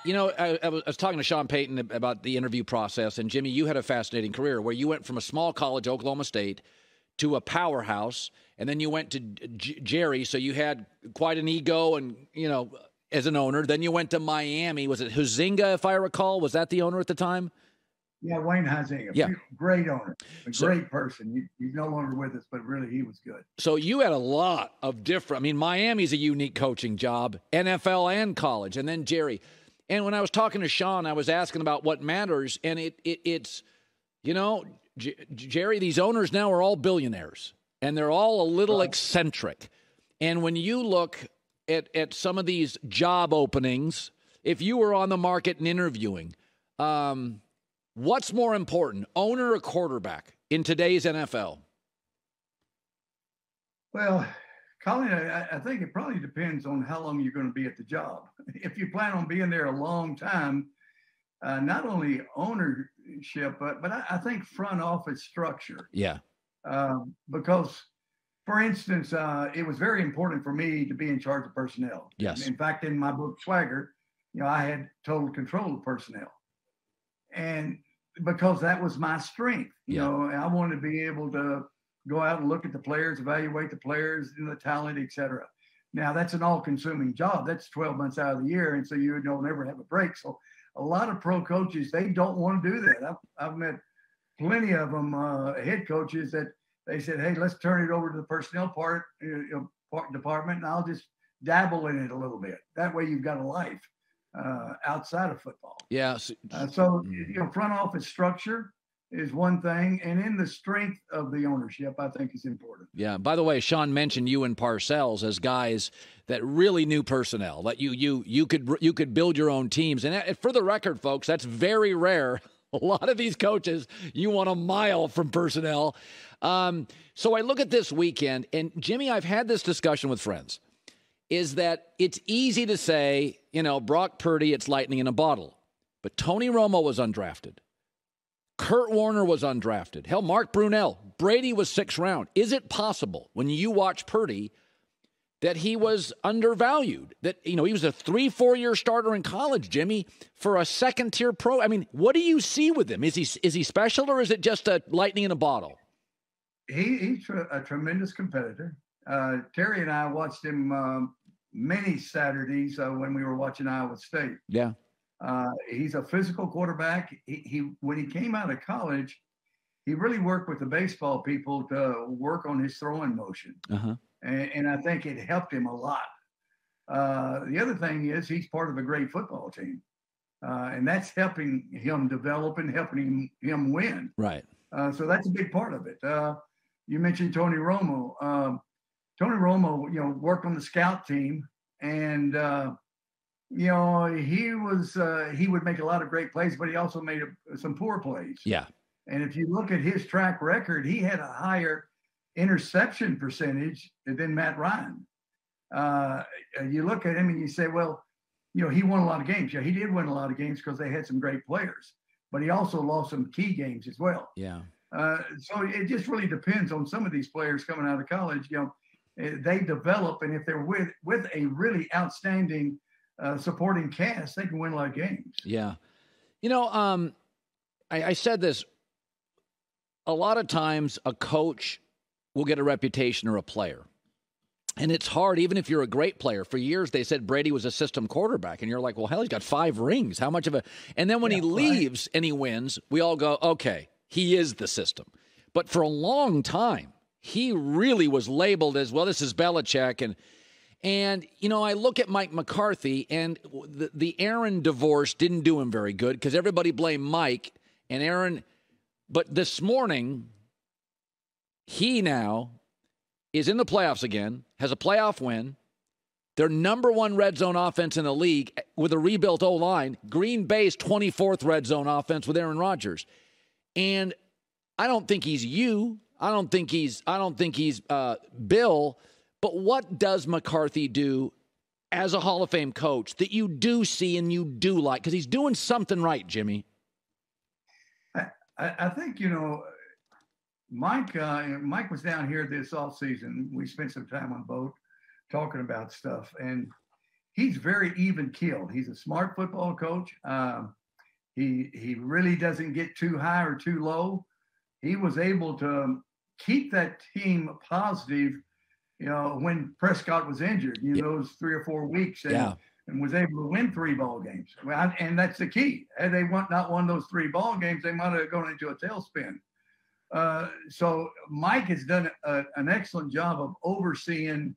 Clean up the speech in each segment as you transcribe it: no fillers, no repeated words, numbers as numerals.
You know, I was talking to Sean Payton about the interview process, and Jimmy, you had a fascinating career where you went from a small college, Oklahoma State, to a powerhouse, and then you went to Jerry, so you had quite an ego and, as an owner. Then you went to Miami. Was it Huizenga, if I recall? Was that the owner at the time? Yeah, Wayne Huizenga. Yeah. Great owner. Great person. He's no longer with us, but really he was good. So you had a lot of different – Miami's a unique coaching job, NFL and college, and then Jerry. And when I was talking to Sean, I was asking about what matters, and it's Jerry, these owners now are all billionaires, and they're all a little eccentric. And when you look at some of these job openings, if you were on the market and interviewing, what's more important, owner or quarterback in today's NFL? Well, Colin, I think it probably depends on how long you're going to be at the job. If you plan on being there a long time, not only ownership, but I think front office structure. Yeah. Because, for instance, it was very important for me to be in charge of personnel. Yes. In fact, in my book, Swagger, I had total control of personnel. And because that was my strength, I wanted to be able to go out and look at the players, evaluate the players, the talent, et cetera. Now, that's an all-consuming job. That's 12 months out of the year, and so you don't ever have a break. So a lot of pro coaches, they don't want to do that. I've met plenty of them, head coaches, that they said, hey, let's turn it over to the personnel department, and I'll just dabble in it a little bit. That way you've got a life outside of football. Yeah. So front office structure is one thing, and in the strength of the ownership, I think is important. Yeah. By the way, Sean mentioned you and Parcells as guys that really knew personnel, that you could build your own teams. And for the record, folks, that's very rare. A lot of these coaches, you want a mile from personnel. So I look at this weekend, and Jimmy, I've had this discussion with friends, is that it's easy to say, Brock Purdy, it's lightning in a bottle. But Tony Romo was undrafted. Kurt Warner was undrafted. Hell, Mark Brunell. Brady was 6th round. Is it possible, when you watch Purdy, that he was undervalued? That, he was a 3-4 year starter in college, Jimmy, for a second-tier pro? What do you see with him? Is he special, or is it just a lightning in a bottle? He's a tremendous competitor. Terry and I watched him many Saturdays when we were watching Iowa State. Yeah. He's a physical quarterback. He when he came out of college, he really worked with the baseball people to work on his throwing motion. Uh-huh. And I think it helped him a lot. The other thing is he's part of a great football team. And that's helping him develop and helping him win. Right. So that's a big part of it. You mentioned Tony Romo. Tony Romo, worked on the scout team, and he would make a lot of great plays, but he also made some poor plays. Yeah. And if you look at his track record, he had a higher interception percentage than Matt Ryan. You look at him and you say, well, he won a lot of games. Yeah, he did win a lot of games because they had some great players, but he also lost some key games as well. Yeah. So it just really depends on some of these players coming out of college. They develop, and if they're with a really outstanding supporting cast, they can win a lot of games. Yeah. I said this. A lot of times a coach will get a reputation or a player. And it's hard, even if you're a great player. For years, they said Brady was a system quarterback. And you're like, well, hell, he's got 5 rings. How much of a... And then when he leaves and he wins, we all go, okay, he is the system. But for a long time, he really was labeled as, well, this is Belichick. And I look at Mike McCarthy, and the Aaron divorce didn't do him very good because everybody blamed Mike and Aaron. But this morning, he now is in the playoffs again, has a playoff win. Their number 1 red zone offense in the league with a rebuilt O-line. Green Bay's 24th red zone offense with Aaron Rodgers. And I don't think he's you. I don't think he's Bill. But what does McCarthy do as a Hall of Fame coach that you do see and you do like? Because he's doing something right, Jimmy. I think, Mike was down here this offseason. We spent some time on the boat talking about stuff. And he's very even-keeled. He's a smart football coach. He really doesn't get too high or too low. He was able to keep that team positive, when Prescott was injured, those 3 or 4 weeks, and was able to win 3 ball games. And that's the key. Had they not won those 3 ball games, they might have gone into a tailspin. So Mike has done an excellent job of overseeing,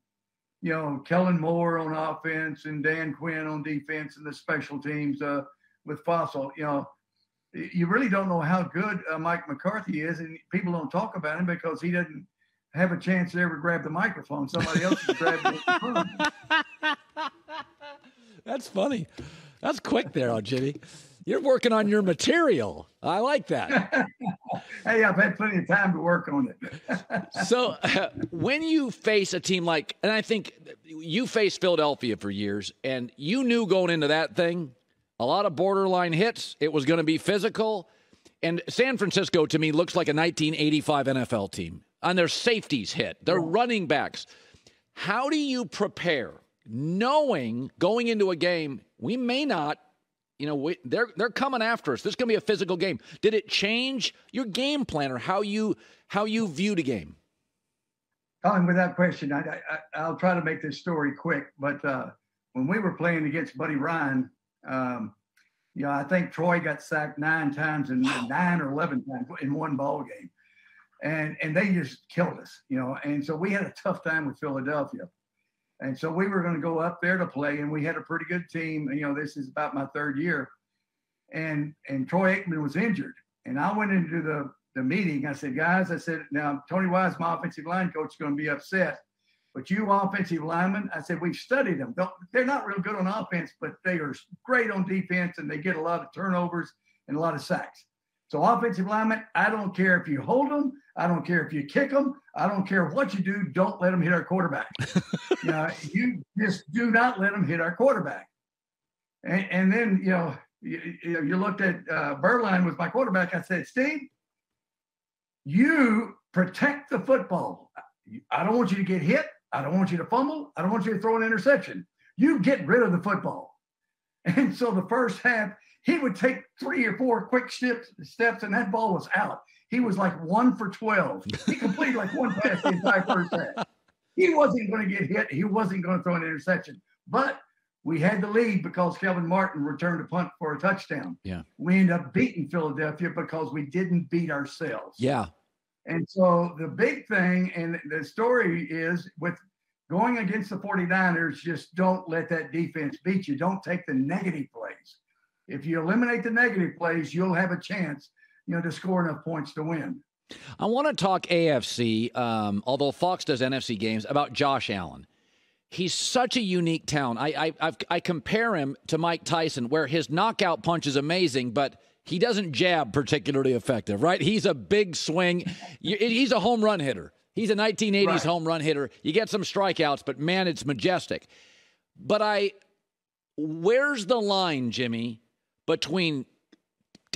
Kellen Moore on offense and Dan Quinn on defense and the special teams with Fossil. You really don't know how good Mike McCarthy is, and people don't talk about him because he doesn't have a chance to ever grab the microphone. Somebody else has grabbed it. That's funny. That's quick there, Jimmy. You're working on your material. I like that. Hey, I've had plenty of time to work on it. So when you face a team like, and I think you faced Philadelphia for years, and you knew going into that thing, a lot of borderline hits. It was going to be physical. And San Francisco, to me, looks like a 1985 NFL team. And their safeties hit. Their running backs. How do you prepare, knowing going into a game, we may not, they're coming after us. This is going to be a physical game. Did it change your game plan or how you viewed a game? Colin, without question, I'll try to make this story quick. But when we were playing against Buddy Ryan, I think Troy got sacked 9 times and 9 or 11 times in one ball game. And they just killed us, and so we had a tough time with Philadelphia. And so we were going to go up there to play, and we had a pretty good team. This is about my 3rd year. And Troy Aikman was injured. And I went into the meeting. I said, guys, now Tony Wise, my offensive line coach, is going to be upset. But you offensive linemen, I said, we've studied them. They're not real good on offense, but they are great on defense, and they get a lot of turnovers and a lot of sacks. So offensive linemen, I don't care if you hold them. I don't care if you kick them. I don't care what you do. Don't let them hit our quarterback. You just do not let them hit our quarterback. And then, you looked at Berline was my quarterback. I said, Steve, you protect the football. I don't want you to get hit. I don't want you to fumble. I don't want you to throw an interception. You get rid of the football. And so the first half, he would take 3 or 4 quick steps, and that ball was out. He was like 1 for 12. He completed like 1 pass the entire first half. He wasn't going to get hit. He wasn't going to throw an interception. But we had the lead because Kelvin Martin returned a punt for a touchdown. Yeah. We ended up beating Philadelphia because we didn't beat ourselves. Yeah. And so the big thing, and the story is with going against the 49ers, just don't let that defense beat you. Don't take the negative plays. If you eliminate the negative plays, you'll have a chance, to score enough points to win. I want to talk AFC, although Fox does NFC games, about Josh Allen. He's such a unique talent. I compare him to Mike Tyson, where his knockout punch is amazing, but he doesn't jab particularly effective, right? He's a big swing. He's a home run hitter. He's a 1980s home run hitter. You get some strikeouts, but, man, it's majestic. But where's the line, Jimmy, between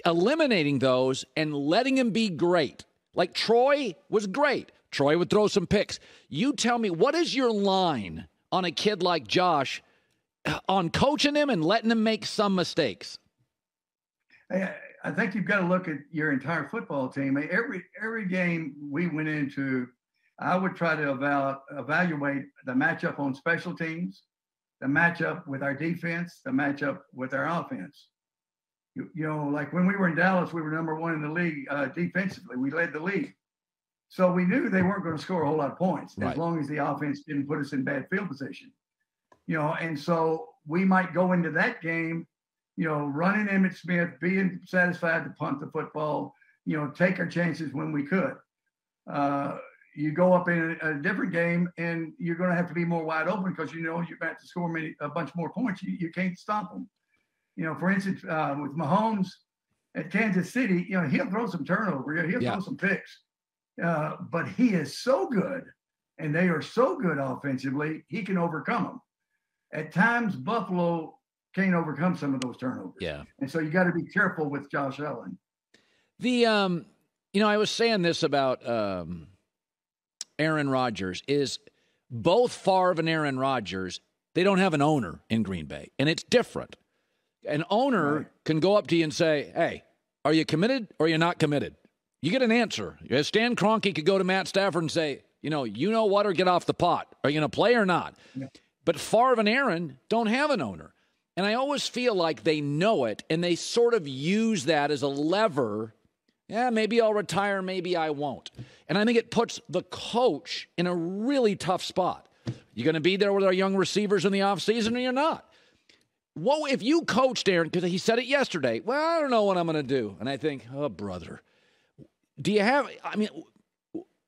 eliminating those and letting him be great? Like Troy was great. Troy would throw some picks. You tell me, what is your line on a kid like Josh on coaching him and letting him make some mistakes? I think you've got to look at your entire football team. Every game we went into, I would try to evaluate the matchup on special teams, the matchup with our defense, the matchup with our offense. Like when we were in Dallas, we were number 1 in the league defensively. We led the league. So we knew they weren't going to score a whole lot of points as long as the offense didn't put us in bad field position. And so we might go into that game, running Emmitt Smith, being satisfied to punt the football, take our chances when we could. You go up in a different game and you're going to have to be more wide open because you're going to have to score a bunch more points. You can't stop them. For instance, with Mahomes at Kansas City, he'll throw some turnover. He'll throw some picks. But he is so good, and they are so good offensively, he can overcome them. At times, Buffalo can't overcome some of those turnovers. Yeah. And so you got to be careful with Josh Allen. I was saying this about Aaron Rodgers, is both Favre and Aaron Rodgers, They don't have an owner in Green Bay, and it's different. An owner can go up to you and say, hey, are you committed or are you not committed? You get an answer. Stan Kroenke could go to Matt Stafford and say, you know what, or get off the pot. Are you going to play or not? Yeah. But Favre and Aaron don't have an owner. And I always feel like they know it, and they sort of use that as a lever. Yeah, maybe I'll retire, maybe I won't. And I think it puts the coach in a really tough spot. You going to be there with our young receivers in the offseason or you're not? What if you coached Aaron, because he said it yesterday, well, I don't know what I'm going to do. And I think, oh, brother,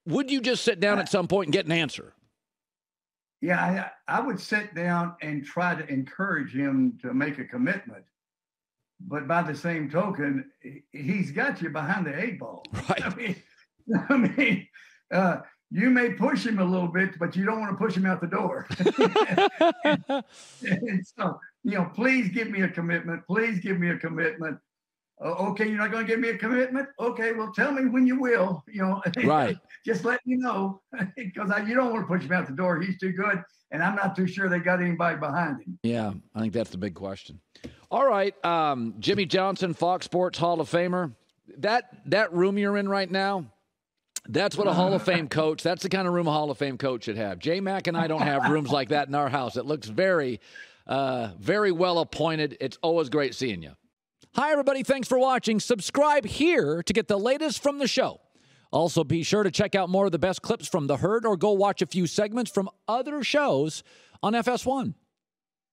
would you just sit down at some point and get an answer? Yeah, I would sit down and try to encourage him to make a commitment. But by the same token, he's got you behind the 8 ball. Right. You may push him a little bit, but you don't want to push him out the door. and so, please give me a commitment. Please give me a commitment. Okay, you're not going to give me a commitment? Okay, well, tell me when you will. Right. Just let me know, because you don't want to push him out the door. He's too good, and I'm not too sure they got anybody behind him. Yeah, I think that's the big question. All right, Jimmy Johnson, Fox Sports Hall of Famer. That room you're in right now, that's what a Hall of Fame coach, that's the kind of room a Hall of Fame coach should have. J-Mac and I don't have rooms like that in our house. It looks very, very well appointed. It's always great seeing you. Hi, everybody. Thanks for watching. Subscribe here to get the latest from the show. Also, be sure to check out more of the best clips from The Herd or go watch a few segments from other shows on FS1.